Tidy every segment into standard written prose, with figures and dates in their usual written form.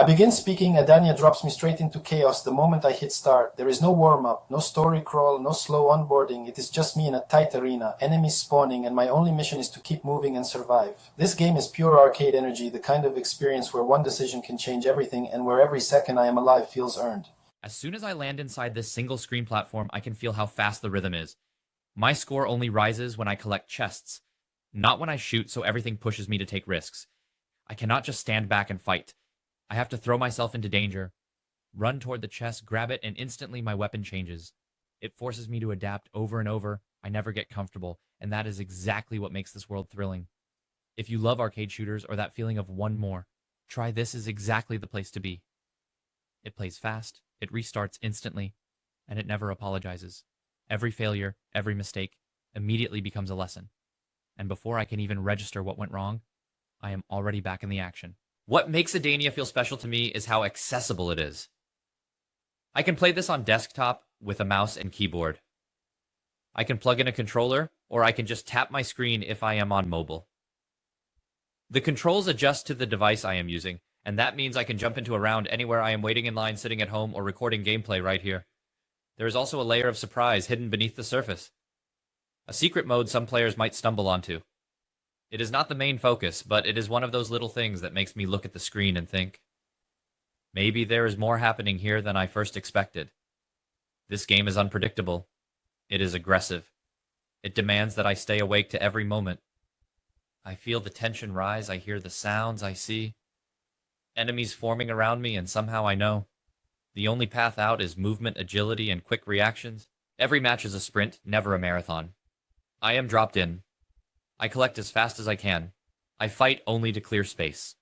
I begin speaking, Adania drops me straight into chaos the moment I hit start. There is no warm-up, no story crawl, no slow onboarding. It is just me in a tight arena, enemies spawning, and my only mission is to keep moving and survive. This game is pure arcade energy, the kind of experience where one decision can change everything and where every second I am alive feels earned. As soon as I land inside this single screen platform, I can feel how fast the rhythm is. My score only rises when I collect chests, not when I shoot, so everything pushes me to take risks. I cannot just stand back and fight. I have to throw myself into danger, run toward the chest, grab it, and instantly my weapon changes. It forces me to adapt over and over. I never get comfortable, and that is exactly what makes this world thrilling. If you love arcade shooters or that feeling of one more, try This is exactly the place to be. It plays fast, it restarts instantly, and it never apologizes. Every failure, every mistake, immediately becomes a lesson. And before I can even register what went wrong, I am already back in the action. What makes Adania feel special to me is how accessible it is. I can play this on desktop with a mouse and keyboard. I can plug in a controller, or I can just tap my screen if I am on mobile. The controls adjust to the device I am using, and that means I can jump into a round anywhere I am waiting in line, sitting at home, or recording gameplay right here. There is also a layer of surprise hidden beneath the surface. A secret mode some players might stumble onto. It is not the main focus, but it is one of those little things that makes me look at the screen and think, maybe there is more happening here than I first expected. This game is unpredictable. It is aggressive. It demands that I stay awake to every moment. I feel the tension rise, I hear the sounds, I see enemies forming around me, and somehow I know the only path out is movement, agility, and quick reactions. Every match is a sprint, never a marathon. I am dropped in. I collect as fast as I can. I fight only to clear space.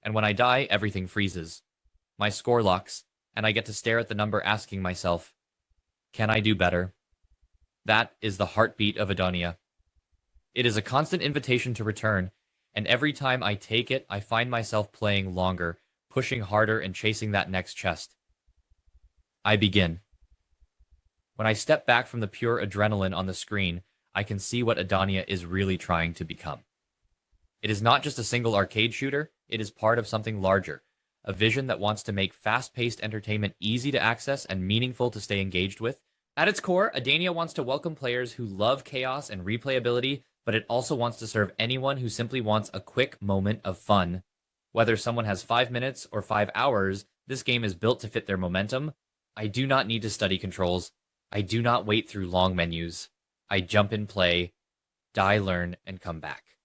And when I die, everything freezes. My score locks, and I get to stare at the number asking myself, can I do better? That is the heartbeat of Adania. It is a constant invitation to return, and every time I take it, I find myself playing longer, pushing harder, and chasing that next chest. I begin. When I step back from the pure adrenaline on the screen, I can see what Adania is really trying to become. It is not just a single arcade shooter, it is part of something larger, a vision that wants to make fast-paced entertainment easy to access and meaningful to stay engaged with. At its core, Adania wants to welcome players who love chaos and replayability, but it also wants to serve anyone who simply wants a quick moment of fun. Whether someone has 5 minutes or 5 hours, this game is built to fit their momentum. I do not need to study controls. I do not wait through long menus. I jump in, play, die, learn, and come back.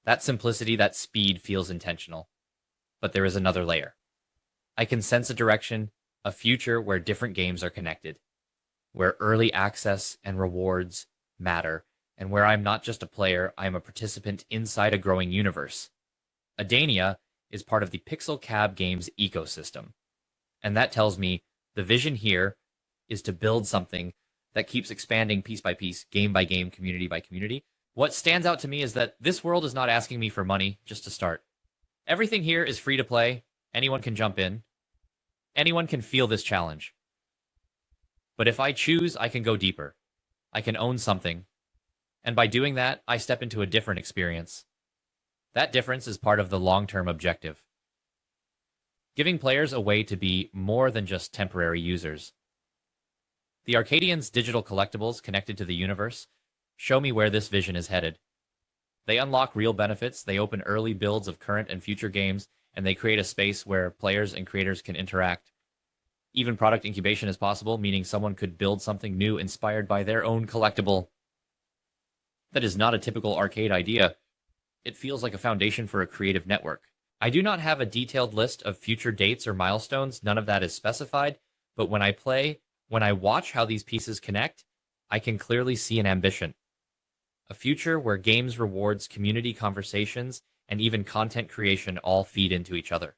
That simplicity, that speed feels intentional. But there is another layer. I can sense a direction, a future where different games are connected, where early access and rewards matter, and where I'm not just a player, I am a participant inside a growing universe. Adania is part of the Pixel Cab Games ecosystem. And that tells me the vision here is to build something that keeps expanding piece by piece, game by game, community by community. What stands out to me is that this world is not asking me for money just to start. Everything here is free to play. Anyone can jump in. Anyone can feel this challenge. But if I choose, I can go deeper. I can own something. And by doing that, I step into a different experience. That difference is part of the long-term objective. Giving players a way to be more than just temporary users. The Arcadians' digital collectibles connected to the universe show me where this vision is headed. They unlock real benefits, they open early builds of current and future games, and they create a space where players and creators can interact. Even product incubation is possible, meaning someone could build something new inspired by their own collectible. That is not a typical arcade idea. It feels like a foundation for a creative network. I do not have a detailed list of future dates or milestones, none of that is specified, but when I play, when I watch how these pieces connect, I can clearly see an ambition. A future where games, rewards, community conversations, and even content creation all feed into each other.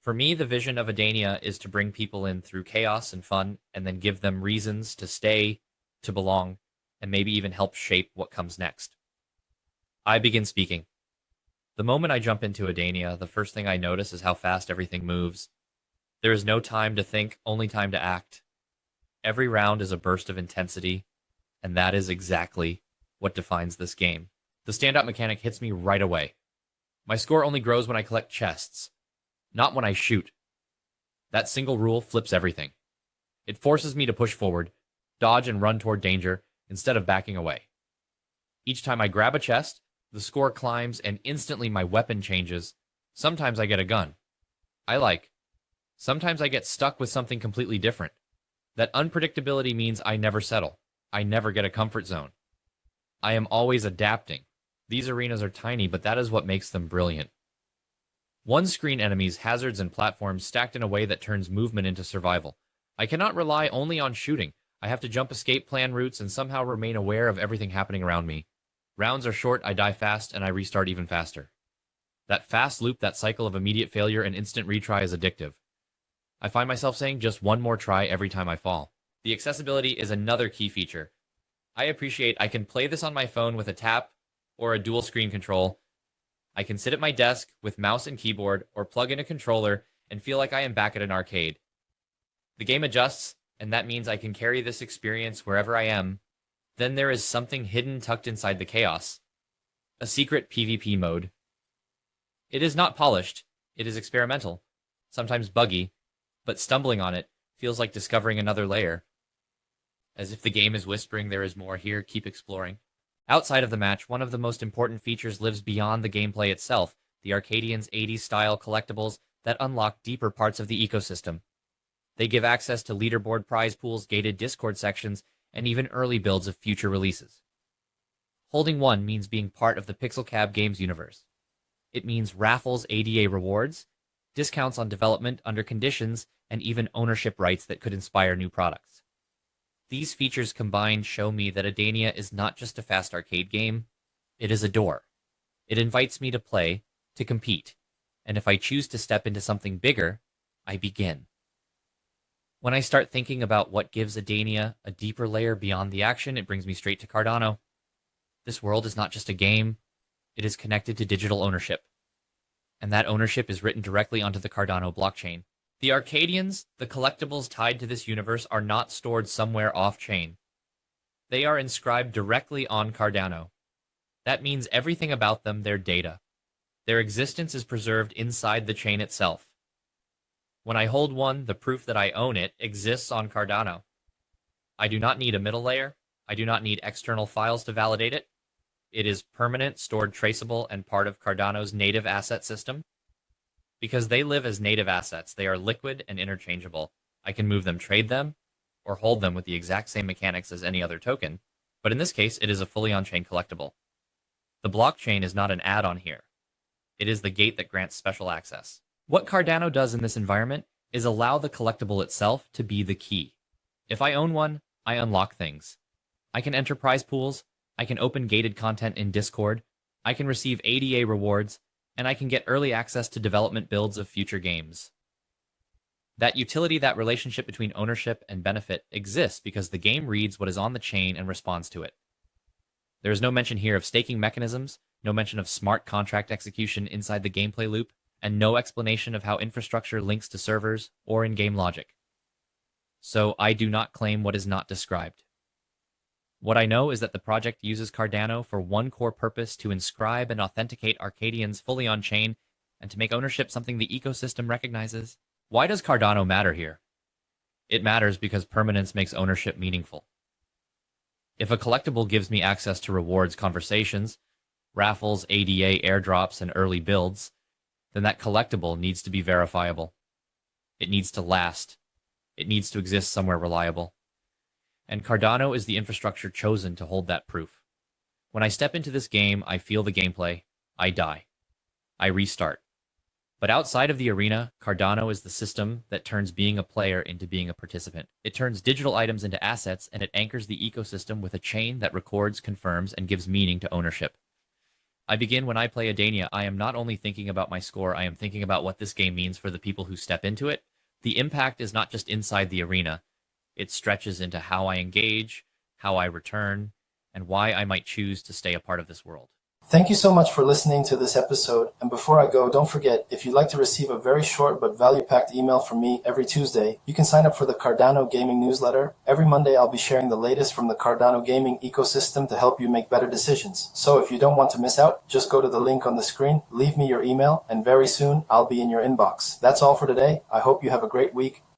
For me, the vision of Adania is to bring people in through chaos and fun, and then give them reasons to stay, to belong, and maybe even help shape what comes next. I begin speaking. The moment I jump into Adania, the first thing I notice is how fast everything moves. There is no time to think, only time to act. Every round is a burst of intensity, and that is exactly what defines this game. The standout mechanic hits me right away. My score only grows when I collect chests. Not when I shoot. That single rule flips everything. It forces me to push forward, dodge and run toward danger instead of backing away. Each time I grab a chest, the score climbs and instantly my weapon changes. Sometimes I get a gun. Sometimes I get stuck with something completely different. That unpredictability means I never settle. I never get a comfort zone. I am always adapting. These arenas are tiny, but that is what makes them brilliant. One-screen enemies, hazards, and platforms stacked in a way that turns movement into survival. I cannot rely only on shooting. I have to jump escape plan routes and somehow remain aware of everything happening around me. Rounds are short, I die fast, and I restart even faster. That fast loop, that cycle of immediate failure and instant retry is addictive. I find myself saying just one more try every time I fall. The accessibility is another key feature. I appreciate I can play this on my phone with a tap or a dual screen control. I can sit at my desk with mouse and keyboard or plug in a controller and feel like I am back at an arcade. The game adjusts, and that means I can carry this experience wherever I am. Then there is something hidden tucked inside the chaos. A secret PvP mode. It is not polished, it is experimental, sometimes buggy, but stumbling on it feels like discovering another layer. As if the game is whispering, there is more here, keep exploring. Outside of the match, one of the most important features lives beyond the gameplay itself, the Arcadians' 80s-style collectibles that unlock deeper parts of the ecosystem. They give access to leaderboard prize pools, gated Discord sections, and even early builds of future releases. Holding one means being part of the Pixelcab Games universe. It means raffles, ADA rewards, discounts on development under conditions, and even ownership rights that could inspire new products. These features combined show me that Adania is not just a fast arcade game, it is a door. It invites me to play, to compete, and if I choose to step into something bigger, I begin. When I start thinking about what gives Adania a deeper layer beyond the action, it brings me straight to Cardano. This world is not just a game, it is connected to digital ownership. And that ownership is written directly onto the Cardano blockchain. The Arcadians, the collectibles tied to this universe, are not stored somewhere off-chain. They are inscribed directly on Cardano. That means everything about them, their data. Their existence is preserved inside the chain itself. When I hold one, the proof that I own it exists on Cardano. I do not need a middle layer. I do not need external files to validate it. It is permanent, stored, traceable, and part of Cardano's native asset system. Because they live as native assets, they are liquid and interchangeable. I can move them, trade them, or hold them with the exact same mechanics as any other token, but in this case, it is a fully on-chain collectible. The blockchain is not an add-on here. It is the gate that grants special access. What Cardano does in this environment is allow the collectible itself to be the key. If I own one, I unlock things. I can enter prize pools, I can open gated content in Discord, I can receive ADA rewards, and I can get early access to development builds of future games. That utility, that relationship between ownership and benefit exists because the game reads what is on the chain and responds to it. There is no mention here of staking mechanisms, no mention of smart contract execution inside the gameplay loop, and no explanation of how infrastructure links to servers or in-game logic. So I do not claim what is not described. What I know is that the project uses Cardano for one core purpose: to inscribe and authenticate Arcadians fully on-chain and to make ownership something the ecosystem recognizes. Why does Cardano matter here? It matters because permanence makes ownership meaningful. If a collectible gives me access to rewards, conversations, raffles, ADA, airdrops, and early builds, then that collectible needs to be verifiable. It needs to last. It needs to exist somewhere reliable. And Cardano is the infrastructure chosen to hold that proof. When I step into this game, I feel the gameplay. I die. I restart. But outside of the arena, Cardano is the system that turns being a player into being a participant. It turns digital items into assets, and it anchors the ecosystem with a chain that records, confirms, and gives meaning to ownership. I begin when I play Adania. I am not only thinking about my score, I am thinking about what this game means for the people who step into it. The impact is not just inside the arena. It stretches into how I engage, how I return, and why I might choose to stay a part of this world. Thank you so much for listening to this episode. And before I go, don't forget, if you'd like to receive a very short but value-packed email from me every Tuesday, you can sign up for the Cardano Gaming newsletter. Every Monday, I'll be sharing the latest from the Cardano Gaming ecosystem to help you make better decisions. So if you don't want to miss out, just go to the link on the screen, leave me your email, and very soon, I'll be in your inbox. That's all for today. I hope you have a great week.